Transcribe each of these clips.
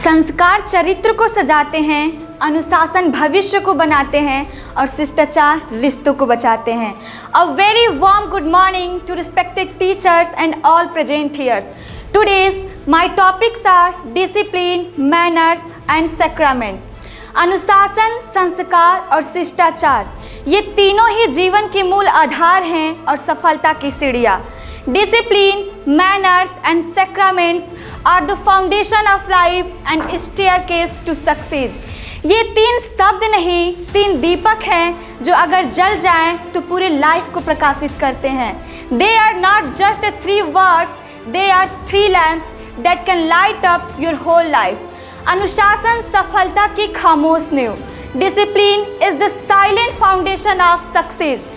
संस्कार चरित्र को सजाते हैं, अनुशासन भविष्य को बनाते हैं और शिष्टाचार रिश्तों को बचाते हैं। A very warm good morning to respected teachers and all present hears. Today's my topics are discipline, manners and sacrament. अनुशासन, संस्कार और शिष्टाचार, ये तीनों ही जीवन के मूल आधार हैं और सफलता की सीढ़ियाँ। Discipline, manners and sacraments are the foundation of life and staircase to success. ये तीन शब्द नहीं, तीन दीपक हैं जो अगर जल जाएं तो पूरे लाइफ को प्रकाशित करते हैं। They are not just three words, they are three lamps that can light up your whole life. अनुशासन सफलता की खामोश नींव। Discipline is the silent foundation of success.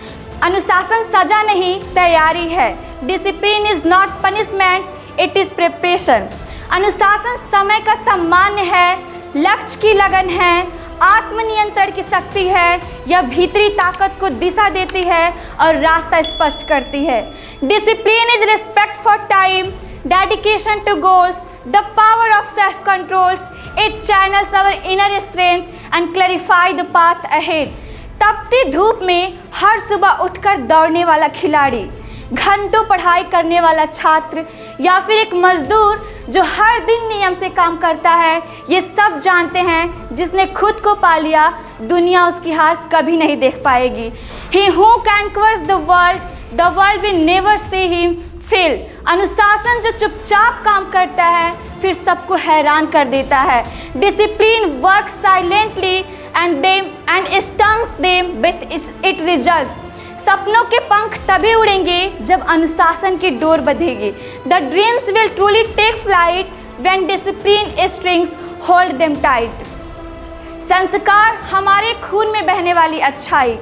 अनुशासन सजा नहीं, तैयारी है। Discipline is not punishment, it is preparation. अनुशासन समय का सम्मान है, लक्ष्य की लगन है, आत्मनियंत्रण की शक्ति है, यह भीतरी ताकत को दिशा देती है और रास्ता स्पष्ट करती है। Discipline is respect for time, dedication to goals, the power of self controls, it channels our inner strength and clarify the path ahead. तपती धूप में हर सुबह उठकर दौड़ने वाला खिलाड़ी, घंटों पढ़ाई करने वाला छात्र या फिर एक मजदूर जो हर दिन नियम से काम करता है, ये सब जानते हैं जिसने खुद को पा लिया, दुनिया उसकी हार कभी नहीं देख पाएगी। He who conquers the world will never see him fail। अनुशासन जो चुपचाप काम करता है फिर सबको हैरान कर देता है। Discipline work silently and stuns them with it results. सपनों के पंख तभी उड़ेंगे जब अनुशासन की डोर बंधेगी। The dreams will truly take flight when discipline strings hold them tight. संस्कार हमारे खून में बहने वाली अच्छाई।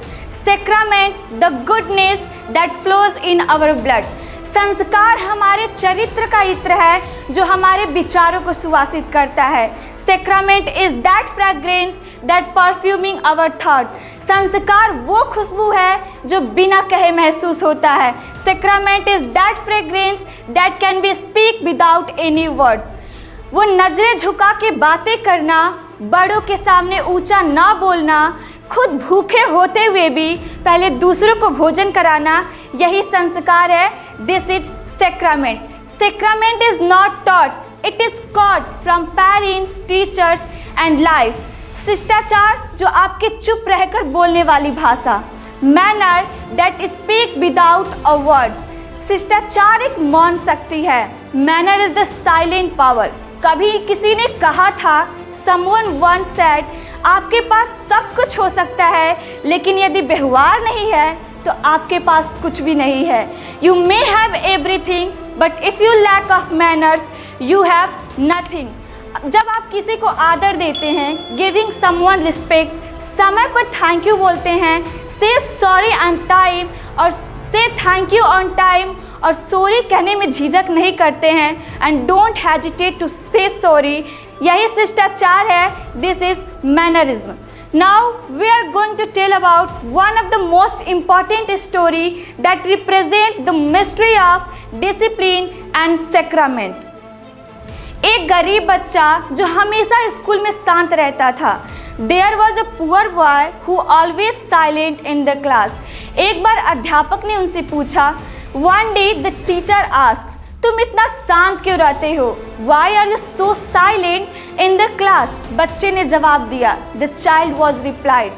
Sacrament the goodness that flows in our blood. संस्कार हमारे चरित्र का इत्र है जो हमारे विचारों को सुवासित करता है। Sacrament is that fragrance that perfuming our thought. संस्कार वो खुशबू है जो बिना कहे महसूस होता है। Sacrament is that fragrance that can be speak without any words. वो नजरें झुका के बातें करना, बड़ों के सामने ऊंचा ना बोलना, खुद भूखे होते हुए भी पहले दूसरों को भोजन कराना, यही संस्कार है। This is sacrament. Sacrament is not taught, it is caught from parents, teachers and life. शिष्टाचार जो आपके चुप रहकर बोलने वाली भाषा। Manner that speak without a words. शिष्टाचार एक मौन शक्ति है। Manner is the silent power. कभी किसी ने कहा था, someone once said, आपके पास सब कुछ हो सकता है लेकिन यदि व्यवहार नहीं है तो आपके पास कुछ भी नहीं है। You may have everything but if you lack of manners you have nothing. जब आप किसी को आदर देते हैं, गिविंग समवन रिस्पेक्ट, समय पर थैंक यू बोलते हैं, से सॉरी ऑन टाइम और say thank you on time और सॉरी कहने में झिझक नहीं करते हैं, and don't hesitate to say sorry, यही शिष्टाचार है। This is mannerism. Now we are going to tell about one of the most important story that represent the mystery of discipline and sacrament. एक गरीब बच्चा जो हमेशा स्कूल में शांत रहता था। There was a poor boy who always silent in the class। एक बार अध्यापक ने उनसे पूछा, One day the teacher asked, तुम इतना शांत क्यों रहते हो? Why are you so silent in the class? बच्चे ने जवाब दिया। The child was replied,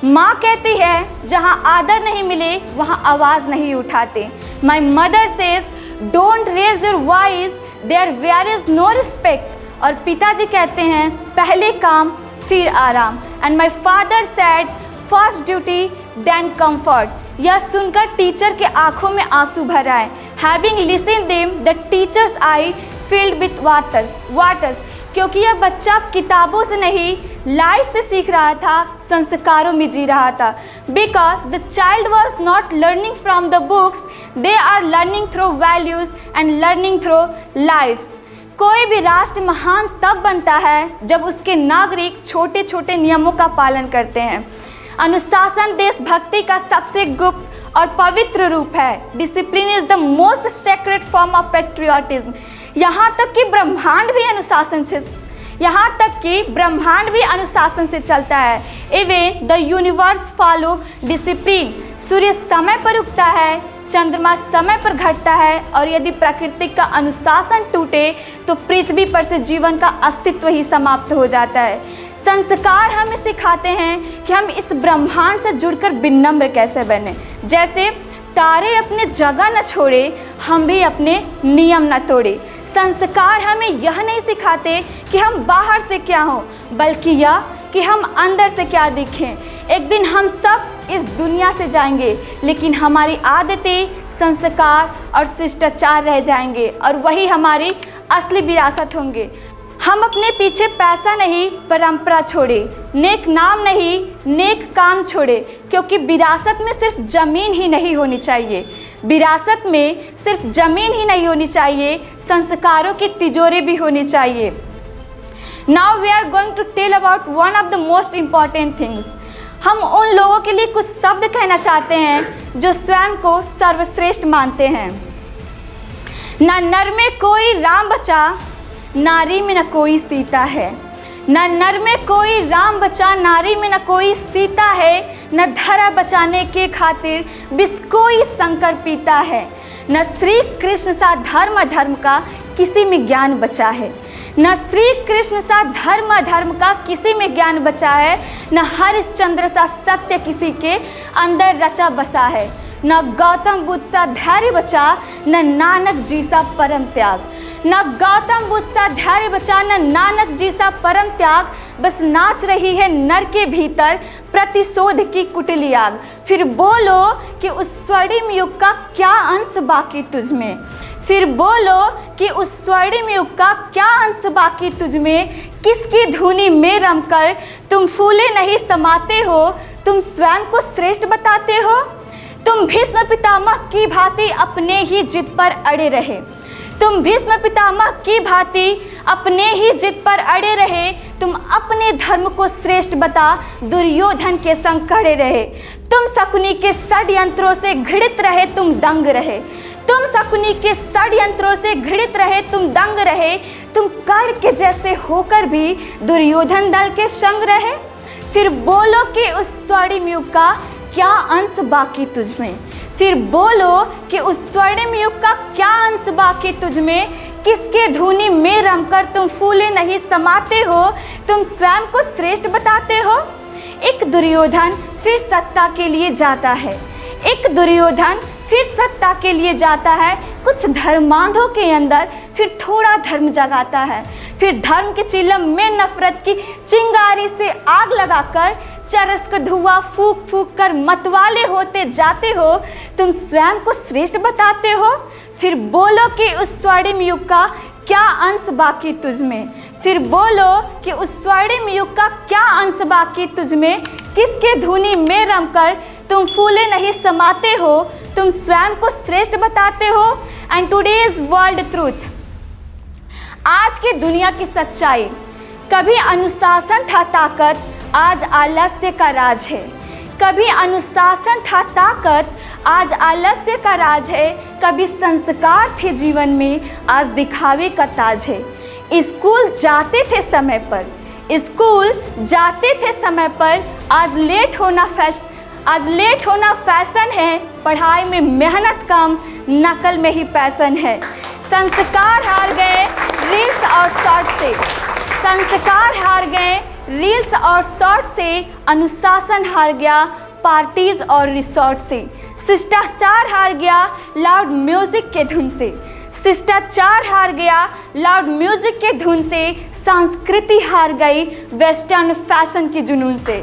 माँ कहती है जहाँ आदर नहीं मिले वहाँ आवाज़ नहीं उठाते। My mother says, don't raise your voice there is no respect। और पिताजी कहते हैं पहले काम फिर आराम। And my father said, first duty then comfort. यह सुनकर टीचर के आंखों में आंसू भर आए। Having listen them the teachers eye filled with waters. क्योंकि यह बच्चा किताबों से नहीं, लाइफ से सीख रहा था, संस्कारों में जी रहा था। Because the child was not learning from the books, they are learning through values and learning through lifes. कोई भी राष्ट्र महान तब बनता है जब उसके नागरिक छोटे छोटे नियमों का पालन करते हैं। अनुशासन देशभक्ति का सबसे गुप्त और पवित्र रूप है। Discipline is the most sacred form of patriotism. यहाँ तक कि ब्रह्मांड भी अनुशासन से यहाँ तक कि ब्रह्मांड भी अनुशासन से चलता है। Even the universe follow discipline. सूर्य समय पर उगता है, चंद्रमा समय पर घटता है, और यदि प्रकृति का अनुशासन टूटे तो पृथ्वी पर से जीवन का अस्तित्व ही समाप्त हो जाता है। संस्कार हमें सिखाते हैं कि हम इस ब्रह्मांड से जुड़कर विनम्र कैसे बने। जैसे तारे अपने जगह न छोड़े, हम भी अपने नियम न तोड़े। संस्कार हमें यह नहीं सिखाते कि हम बाहर से क्या हों, बल्कि यह कि हम अंदर से क्या दिखें। एक दिन हम सब इस दुनिया से जाएंगे, लेकिन हमारी आदतें, संस्कार और शिष्टाचार रह जाएंगे, और वही हमारी असली विरासत होंगे। हम अपने पीछे पैसा नहीं, परंपरा छोड़े, नेक नाम नहीं, नेक काम छोड़े, क्योंकि विरासत में सिर्फ ज़मीन ही नहीं होनी चाहिए। विरासत में सिर्फ ज़मीन ही नहीं होनी चाहिए, संस्कारों की तिजोरी भी होनी चाहिए। Now we are going to tell about one of the most important things. हम उन लोगों के लिए कुछ शब्द कहना चाहते हैं जो स्वयं को सर्वश्रेष्ठ मानते हैं। न नर में कोई राम बचा, नारी में न कोई सीता है। न नर में कोई राम बचा, नारी में न कोई सीता है। न धरा बचाने के खातिर विष कोई शंकर पीता है। न श्री कृष्ण सा धर्म धर्म का किसी में ज्ञान बचा है। न श्री कृष्ण सा धर्म धर्म का किसी में ज्ञान बचा है। न हरिश्चंद्र सा सत्य किसी के अंदर रचा बसा है। न गौतम बुद्ध सा धैर्य बचा, न नानक जी सा परम त्याग। न गौतम बुद्ध सा धैर्य बचा, न नानक जी सा परम त्याग। बस नाच रही है नर के भीतर प्रतिशोध की कुटिल आग। फिर बोलो कि उस स्वर्णिम युग का क्या अंश बाकी तुझ में। फिर बोलो कि उस स्वर्णिम युग का क्या अंश बाकी तुझ में। किसकी धुनी में रमकर तुम फूले नहीं समाते हो, तुम स्वयं को श्रेष्ठ बताते हो। तुम भीष्म पितामह की भांति अपने ही जिद पर अड़े रहे। तुम भीष्म पितामह की भांति अपने ही जिद पर अड़े रहे। तुम अपने धर्म को श्रेष्ठ बता दुर्योधन के संग खड़े रहे। तुम शकुनी के षड्यंत्रों से घृणित रहे, तुम दंग रहे। तुम शकुनी के षड्यंत्रों से घृणित रहे, तुम दंग रहे। तुम कर्ण के जैसे होकर भी दुर्योधन दल के संग रहे। फिर बोलो कि उस स्वर्णिम युग का क्या अंश बाकी तुझ में। फिर बोलो कि उस स्वर्णिम युग का क्या अंश बाकी तुझ में। किसके धुनी में रमकर तुम फूले नहीं समाते हो, तुम स्वयं को श्रेष्ठ बताते हो। एक दुर्योधन फिर सत्ता के लिए जाता है। एक दुर्योधन फिर सत्ता के लिए जाता है। कुछ धर्मांधों के अंदर फिर थोड़ा धर्म जगाता है। फिर धर्म के चिलम में नफरत की चिंगारी से आग लगाकर चरस का धुआं फूंक फूंक कर मतवाले होते जाते हो, तुम स्वयं को श्रेष्ठ बताते हो। फिर बोलो कि उस स्वर्णिम युग का क्या अंश बाकी तुझ में। फिर बोलो कि उस स्वर्णिम युग का क्या अंश बाकी तुझ में। किसके धुनी में रमकर तुम फूले नहीं समाते हो, तुम स्वयं को श्रेष्ठ बताते हो। एंड टुडेज वर्ल्ड ट्रूथ, आज की दुनिया की सच्चाई, कभी अनुशासन था ताकत, आज आलस्य का राज है। कभी अनुशासन था ताकत, आज आलस्य का राज है। कभी संस्कार थे जीवन में, आज दिखावे का ताज है। स्कूल जाते थे समय पर, स्कूल जाते थे समय पर, आज लेट होना फैशन है। पढ़ाई में मेहनत कम, नकल में ही पैशन है। संस्कार हार गए रील्स और शॉर्ट से। संस्कार हार गए रील्स और शॉर्ट से। अनुशासन हार गया पार्टीज और रिसोर्ट से। शिष्टाचार हार गया लाउड म्यूजिक के धुन से। शिष्टाचार हार गया लाउड म्यूजिक के धुन से। संस्कृति हार गई वेस्टर्न फैशन के जुनून से।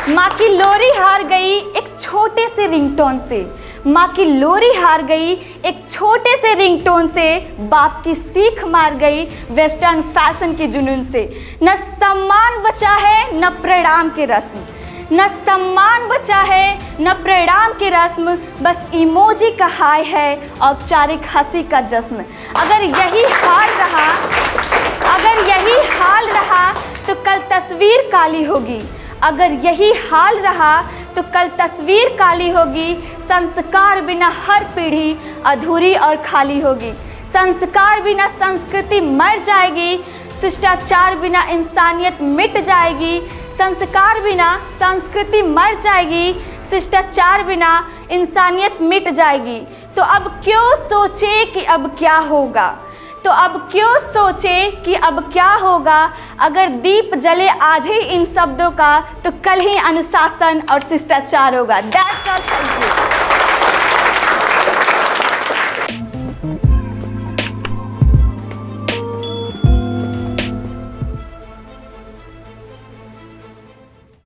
माँ की लोरी हार गई एक छोटे से रिंगटोन से। माँ की लोरी हार गई एक छोटे से रिंगटोन से। बाप की सीख मार गई वेस्टर्न फैशन के जुनून से। न सम्मान बचा है न प्रणाम की रस्म। न सम्मान बचा है न प्रणाम की रस्म। बस इमोजी का हाय है औपचारिक हंसी का जश्न। अगर यही हाल रहा तो कल तस्वीर काली होगी। अगर यही हाल रहा तो कल तस्वीर काली होगी। संस्कार बिना हर पीढ़ी अधूरी और खाली होगी। संस्कार बिना संस्कृति मर जाएगी, शिष्टाचार बिना इंसानियत मिट जाएगी। संस्कार बिना संस्कृति मर जाएगी, शिष्टाचार बिना इंसानियत मिट जाएगी। तो अब क्यों सोचे कि अब क्या होगा, तो अब क्यों सोचे कि अब क्या होगा। अगर दीप जले आज ही इन शब्दों का, तो कल ही अनुशासन और शिष्टाचार होगा। That's all.